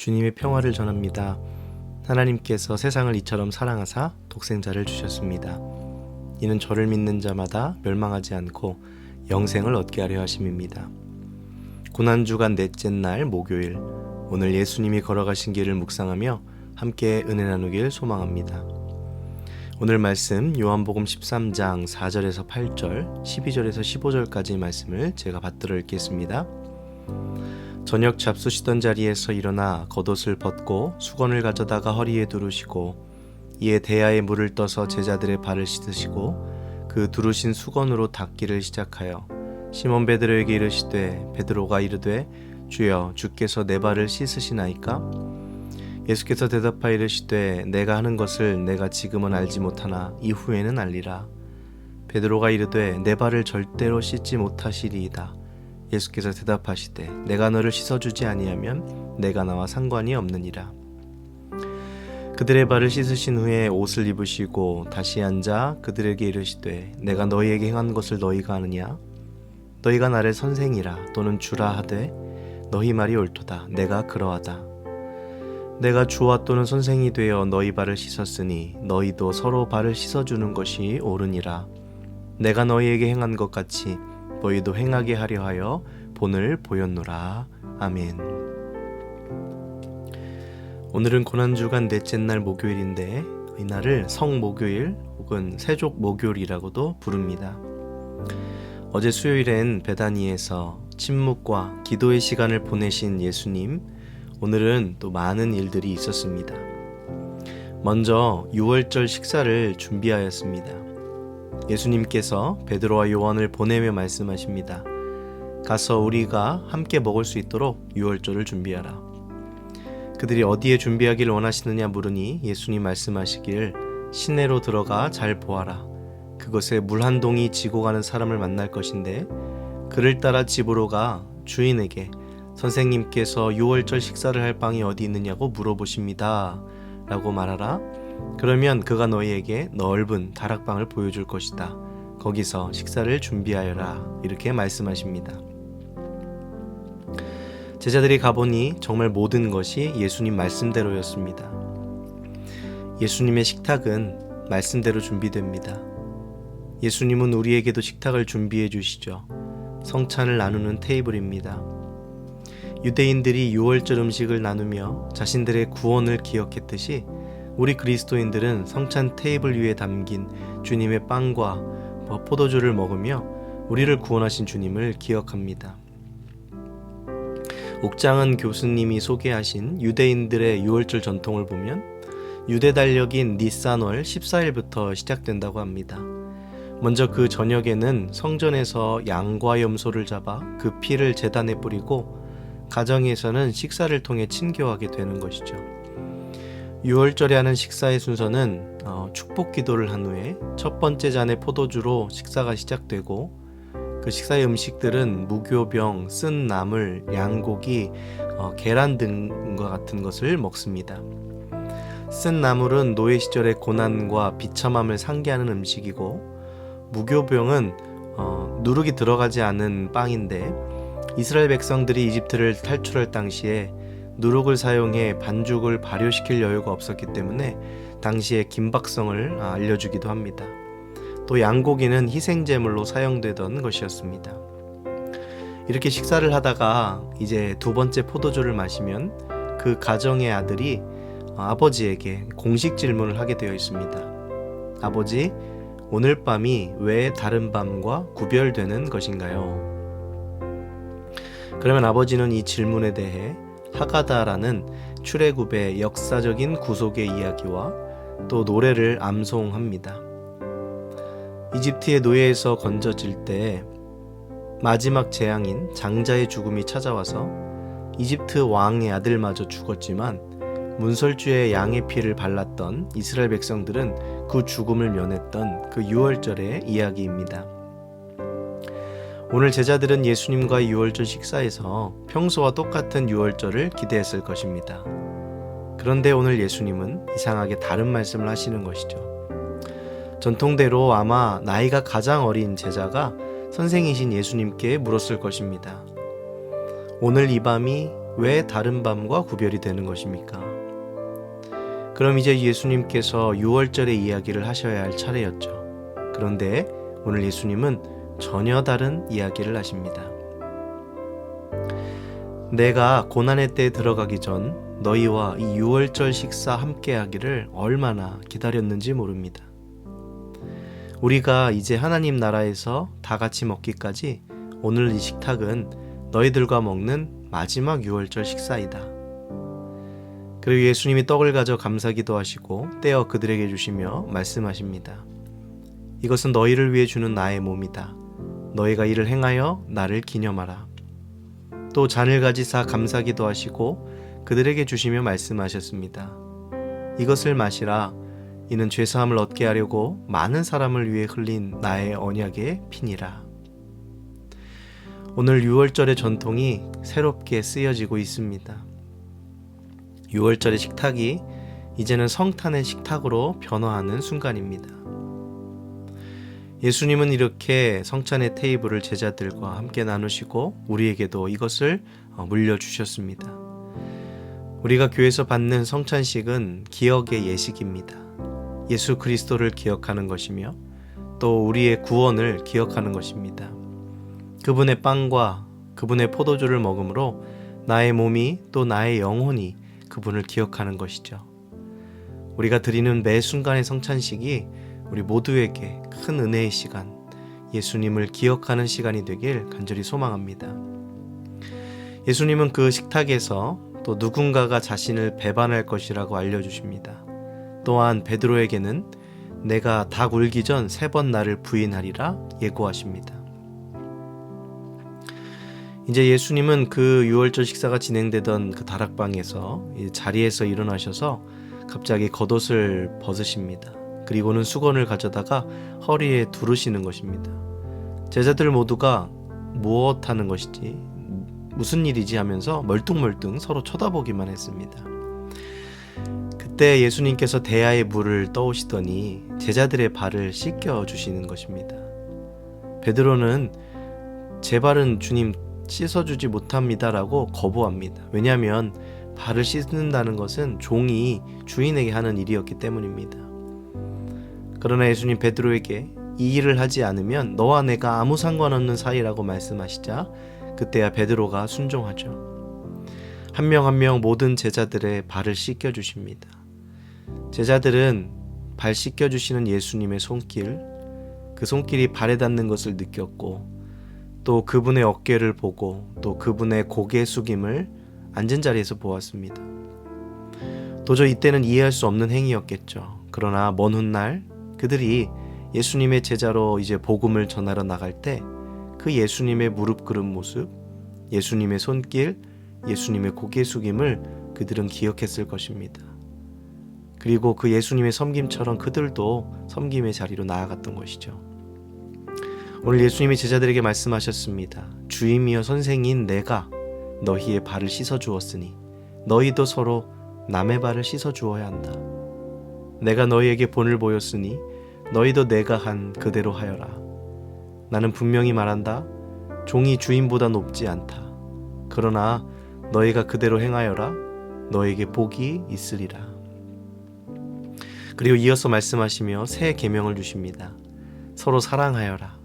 주님의 평화를 전합니다. 하나님께서 세상을 이처럼 사랑하사 독생자를 주셨습니다. 이는 저를 믿는 자마다 멸망하지 않고 영생을 얻게 하려 하심입니다. 고난주간 넷째 날 목요일, 오늘 예수님이 걸어가신 길을 묵상하며 함께 은혜 나누길 소망합니다. 오늘 말씀 요한복음 13장 4절에서 8절, 12절에서 15절까지 말씀을 제가 받들어 읽겠습니다. 저녁 잡수시던 자리에서 일어나 겉옷을 벗고 수건을 가져다가 허리에 두르시고 이에 대야에 물을 떠서 제자들의 발을 씻으시고 그 두르신 수건으로 닦기를 시작하여 시몬 베드로에게 이르시되 베드로가 이르되 주여 주께서 내 발을 씻으시나이까? 예수께서 대답하여 이르시되 내가 하는 것을 내가 지금은 알지 못하나 이후에는 알리라. 베드로가 이르되 내 발을 절대로 씻지 못하시리이다. 예수께서 대답하시되 내가 너를 씻어주지 아니하면 내가 나와 상관이 없느니라. 그들의 발을 씻으신 후에 옷을 입으시고 다시 앉아 그들에게 이르시되 내가 너희에게 행한 것을 너희가 아느냐? 너희가 나를 선생이라 또는 주라 하되 너희 말이 옳도다. 내가 그러하다. 내가 주와 또는 선생이 되어 너희 발을 씻었으니 너희도 서로 발을 씻어주는 것이 옳으니라. 내가 너희에게 행한 것 같이 너희도 행하게 하려 하여 본을 보였노라. 아멘. 오늘은 고난주간 넷째 날 목요일인데 이 날을 성목요일 혹은 세족목요일이라고도 부릅니다. 어제 수요일엔 베다니에서 침묵과 기도의 시간을 보내신 예수님, 오늘은 또 많은 일들이 있었습니다. 먼저 유월절 식사를 준비하였습니다. 예수님께서 베드로와 요한을 보내며 말씀하십니다. 가서 우리가 함께 먹을 수 있도록 유월절을 준비하라. 그들이 어디에 준비하기를 원하시느냐 물으니 예수님 말씀하시길 시내로 들어가 잘 보아라. 그것에 물 한 동이 지고 가는 사람을 만날 것인데 그를 따라 집으로 가 주인에게 선생님께서 유월절 식사를 할 방이 어디 있느냐고 물어보십니다. 라고 말하라. 그러면 그가 너희에게 넓은 다락방을 보여줄 것이다. 거기서 식사를 준비하여라. 이렇게 말씀하십니다. 제자들이 가보니 정말 모든 것이 예수님 말씀대로였습니다. 예수님의 식탁은 말씀대로 준비됩니다. 예수님은 우리에게도 식탁을 준비해 주시죠. 성찬을 나누는 테이블입니다. 유대인들이 유월절 음식을 나누며 자신들의 구원을 기억했듯이 우리 그리스도인들은 성찬 테이블 위에 담긴 주님의 빵과 포도주를 먹으며 우리를 구원하신 주님을 기억합니다. 옥장은 교수님이 소개하신 유대인들의 유월절 전통을 보면 유대 달력인 니산월 14일부터 시작된다고 합니다. 먼저 그 저녁에는 성전에서 양과 염소를 잡아 그 피를 제단에 뿌리고 가정에서는 식사를 통해 친교하게 되는 것이죠. 유월절에 하는 식사의 순서는 축복 기도를 한 후에 첫 번째 잔의 포도주로 식사가 시작되고 그 식사의 음식들은 무교병, 쓴 나물, 양고기, 계란 등과 같은 것을 먹습니다. 쓴 나물은 노예 시절의 고난과 비참함을 상기하는 음식이고 무교병은 누룩이 들어가지 않은 빵인데 이스라엘 백성들이 이집트를 탈출할 당시에 누룩을 사용해 반죽을 발효시킬 여유가 없었기 때문에 당시의 긴박성을 알려주기도 합니다. 또 양고기는 희생제물로 사용되던 것이었습니다. 이렇게 식사를 하다가 이제 두 번째 포도주를 마시면 그 가정의 아들이 아버지에게 공식 질문을 하게 되어 있습니다. 아버지, 오늘 밤이 왜 다른 밤과 구별되는 것인가요? 그러면 아버지는 이 질문에 대해 하가다라는 출애굽의 역사적인 구속의 이야기와 또 노래를 암송합니다. 이집트의 노예에서 건져질 때 마지막 재앙인 장자의 죽음이 찾아와서 이집트 왕의 아들마저 죽었지만 문설주에 양의 피를 발랐던 이스라엘 백성들은 그 죽음을 면했던 그 유월절의 이야기입니다. 오늘 제자들은 예수님과의 유월절 식사에서 평소와 똑같은 유월절을 기대했을 것입니다. 그런데 오늘 예수님은 이상하게 다른 말씀을 하시는 것이죠. 전통대로 아마 나이가 가장 어린 제자가 선생이신 예수님께 물었을 것입니다. 오늘 이 밤이 왜 다른 밤과 구별이 되는 것입니까? 그럼 이제 예수님께서 유월절의 이야기를 하셔야 할 차례였죠. 그런데 오늘 예수님은 전혀 다른 이야기를 하십니다. 내가 고난의 때에 들어가기 전 너희와 이 유월절 식사 함께 하기를 얼마나 기다렸는지 모릅니다. 우리가 이제 하나님 나라에서 다 같이 먹기까지 오늘 이 식탁은 너희들과 먹는 마지막 유월절 식사이다. 그리고 예수님이 떡을 가져 감사기도 하시고 떼어 그들에게 주시며 말씀하십니다. 이것은 너희를 위해 주는 나의 몸이다. 너희가 이를 행하여 나를 기념하라. 또 잔을 가지사 감사기도 하시고 그들에게 주시며 말씀하셨습니다. 이것을 마시라. 이는 죄사함을 얻게 하려고 많은 사람을 위해 흘린 나의 언약의 피니라. 오늘 유월절의 전통이 새롭게 쓰여지고 있습니다. 유월절의 식탁이 이제는 성탄의 식탁으로 변화하는 순간입니다. 예수님은 이렇게 성찬의 테이블을 제자들과 함께 나누시고 우리에게도 이것을 물려주셨습니다. 우리가 교회에서 받는 성찬식은 기억의 예식입니다. 예수 그리스도를 기억하는 것이며 또 우리의 구원을 기억하는 것입니다. 그분의 빵과 그분의 포도주를 먹음으로 나의 몸이 또 나의 영혼이 그분을 기억하는 것이죠. 우리가 드리는 매 순간의 성찬식이 우리 모두에게 큰 은혜의 시간, 예수님을 기억하는 시간이 되길 간절히 소망합니다. 예수님은 그 식탁에서 또 누군가가 자신을 배반할 것이라고 알려주십니다. 또한 베드로에게는 내가 닭 울기 전 3번 나를 부인하리라 예고하십니다. 이제 예수님은 그 유월절 식사가 진행되던 그 다락방에서 자리에서 일어나셔서 갑자기 겉옷을 벗으십니다. 그리고는 수건을 가져다가 허리에 두르시는 것입니다. 제자들 모두가 무엇 하는 것이지, 무슨 일이지 하면서 멀뚱멀뚱 서로 쳐다보기만 했습니다. 그때 예수님께서 대야의 물을 떠오시더니 제자들의 발을 씻겨 주시는 것입니다. 베드로는 제 발은 주님 씻어주지 못합니다라고 거부합니다. 왜냐하면 발을 씻는다는 것은 종이 주인에게 하는 일이었기 때문입니다. 그러나 예수님 베드로에게 이 일을 하지 않으면 너와 내가 아무 상관없는 사이라고 말씀하시자 그때야 베드로가 순종하죠. 한 명 한 명 모든 제자들의 발을 씻겨주십니다. 제자들은 발 씻겨주시는 예수님의 손길, 그 손길이 발에 닿는 것을 느꼈고 또 그분의 어깨를 보고 또 그분의 고개 숙임을 앉은 자리에서 보았습니다. 도저히 이때는 이해할 수 없는 행위였겠죠. 그러나 먼 훗날 그들이 예수님의 제자로 이제 복음을 전하러 나갈 때 그 예수님의 무릎 꿇은 모습, 예수님의 손길, 예수님의 고개 숙임을 그들은 기억했을 것입니다. 그리고 그 예수님의 섬김처럼 그들도 섬김의 자리로 나아갔던 것이죠. 오늘 예수님이 제자들에게 말씀하셨습니다. 주임이여 선생인 내가 너희의 발을 씻어 주었으니 너희도 서로 남의 발을 씻어 주어야 한다. 내가 너희에게 본을 보였으니 너희도 내가 한 그대로 하여라. 나는 분명히 말한다. 종이 주인보다 높지 않다. 그러나 너희가 그대로 행하여라. 너에게 복이 있으리라. 그리고 이어서 말씀하시며 새 계명을 주십니다. 서로 사랑하여라.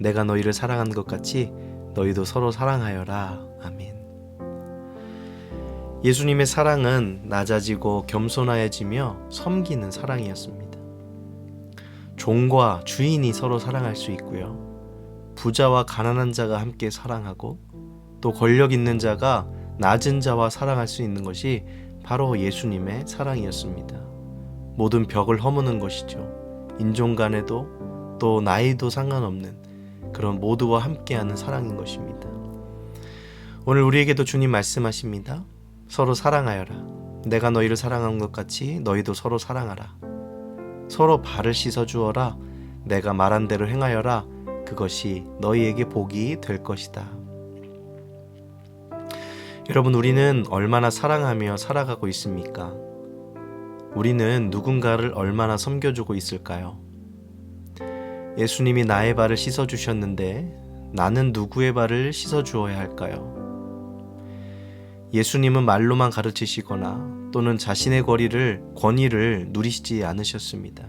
내가 너희를 사랑한 것 같이 너희도 서로 사랑하여라. 아멘. 예수님의 사랑은 낮아지고 겸손하여지며 섬기는 사랑이었습니다. 종과 주인이 서로 사랑할 수 있고요. 부자와 가난한 자가 함께 사랑하고 또 권력 있는 자가 낮은 자와 사랑할 수 있는 것이 바로 예수님의 사랑이었습니다. 모든 벽을 허무는 것이죠. 인종 간에도 또 나이도 상관없는 그런 모두와 함께하는 사랑인 것입니다. 오늘 우리에게도 주님 말씀하십니다. 서로 사랑하여라. 내가 너희를 사랑한 것 같이 너희도 서로 사랑하라. 서로 발을 씻어 주어라. 내가 말한 대로 행하여라. 그것이 너희에게 복이 될 것이다. 여러분, 우리는 얼마나 사랑하며 살아가고 있습니까? 우리는 누군가를 얼마나 섬겨주고 있을까요? 예수님이 나의 발을 씻어주셨는데 나는 누구의 발을 씻어주어야 할까요? 예수님은 말로만 가르치시거나 또는 자신의 권위를 누리시지 않으셨습니다.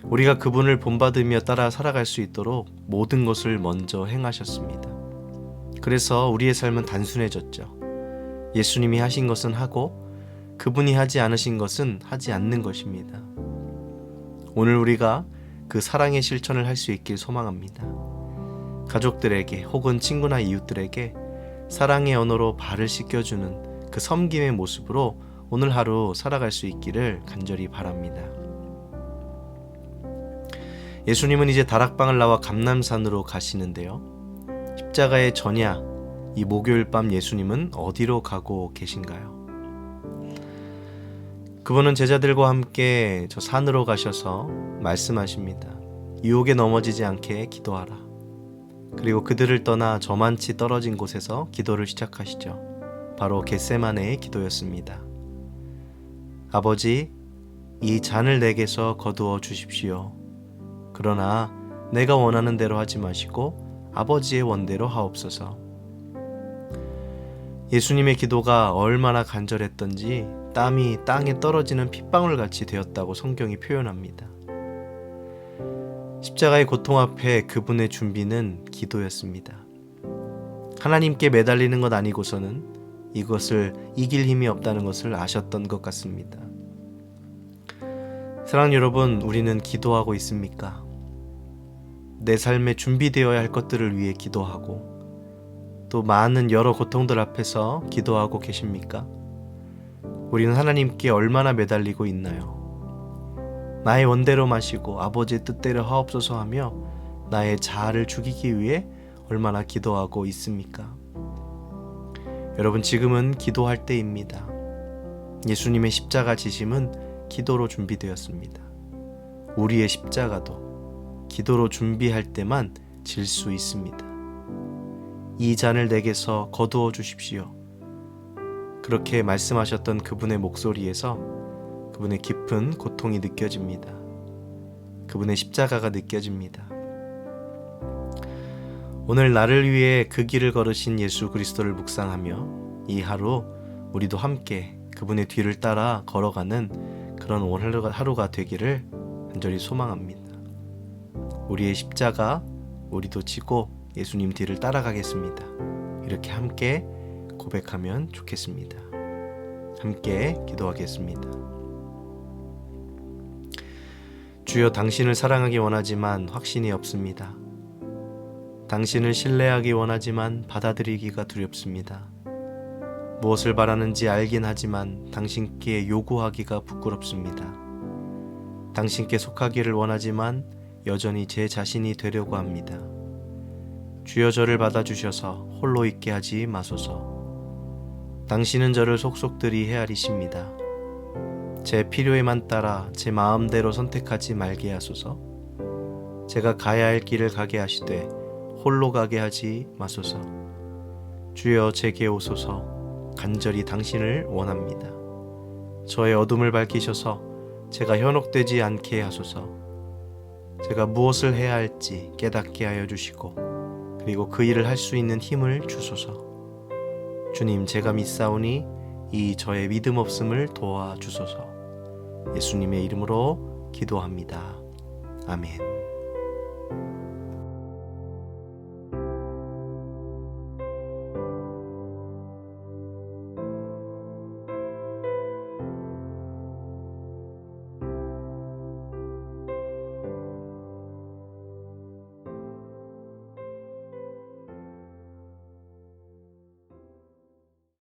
우리가 그분을 본받으며 따라 살아갈 수 있도록 모든 것을 먼저 행하셨습니다. 그래서 우리의 삶은 단순해졌죠. 예수님이 하신 것은 하고 그분이 하지 않으신 것은 하지 않는 것입니다. 오늘 우리가 그 사랑의 실천을 할 수 있길 소망합니다. 가족들에게 혹은 친구나 이웃들에게 사랑의 언어로 발을 씻겨주는 그 섬김의 모습으로 오늘 하루 살아갈 수 있기를 간절히 바랍니다. 예수님은 이제 다락방을 나와 감람산으로 가시는데요. 십자가의 전야, 이 목요일 밤 예수님은 어디로 가고 계신가요? 그분은 제자들과 함께 저 산으로 가셔서 말씀하십니다. 유혹에 넘어지지 않게 기도하라. 그리고 그들을 떠나 저만치 떨어진 곳에서 기도를 시작하시죠. 바로 겟세마네의 기도였습니다. 아버지, 이 잔을 내게서 거두어 주십시오. 그러나 내가 원하는 대로 하지 마시고 아버지의 원대로 하옵소서. 예수님의 기도가 얼마나 간절했던지 땀이 땅에 떨어지는 핏방울같이 되었다고 성경이 표현합니다. 십자가의 고통 앞에 그분의 준비는 기도였습니다. 하나님께 매달리는 것 아니고서는 이것을 이길 힘이 없다는 것을 아셨던 것 같습니다. 사랑하는 여러분, 우리는 기도하고 있습니까? 내 삶에 준비되어야 할 것들을 위해 기도하고 또 많은 여러 고통들 앞에서 기도하고 계십니까? 우리는 하나님께 얼마나 매달리고 있나요? 나의 원대로 마시고 아버지의 뜻대로 하옵소서 하며 나의 자아를 죽이기 위해 얼마나 기도하고 있습니까? 여러분, 지금은 기도할 때입니다. 예수님의 십자가 지심은 기도로 준비되었습니다. 우리의 십자가도 기도로 준비할 때만 질 수 있습니다. 이 잔을 내게서 거두어 주십시오. 그렇게 말씀하셨던 그분의 목소리에서 그분의 깊은 고통이 느껴집니다. 그분의 십자가가 느껴집니다. 오늘 나를 위해 그 길을 걸으신 예수 그리스도를 묵상하며 이 하루 우리도 함께 그분의 뒤를 따라 걸어가는 그런 오늘 하루가 되기를 간절히 소망합니다. 우리의 십자가 우리도 지고 예수님 뒤를 따라가겠습니다. 이렇게 함께 고백하면 좋겠습니다. 함께 기도하겠습니다. 주여, 당신을 사랑하기 원하지만 확신이 없습니다. 당신을 신뢰하기 원하지만 받아들이기가 두렵습니다. 무엇을 바라는지 알긴 하지만 당신께 요구하기가 부끄럽습니다. 당신께 속하기를 원하지만 여전히 제 자신이 되려고 합니다. 주여, 저를 받아주셔서 홀로 있게 하지 마소서. 당신은 저를 속속들이 헤아리십니다. 제 필요에만 따라 제 마음대로 선택하지 말게 하소서. 제가 가야 할 길을 가게 하시되 홀로 가게 하지 마소서. 주여, 제게 오소서. 간절히 당신을 원합니다. 저의 어둠을 밝히셔서 제가 현혹되지 않게 하소서. 제가 무엇을 해야 할지 깨닫게 하여 주시고 그리고 그 일을 할 수 있는 힘을 주소서. 주님, 제가 믿사오니 이 저의 믿음 없음을 도와주소서. 예수님의 이름으로 기도합니다. 아멘.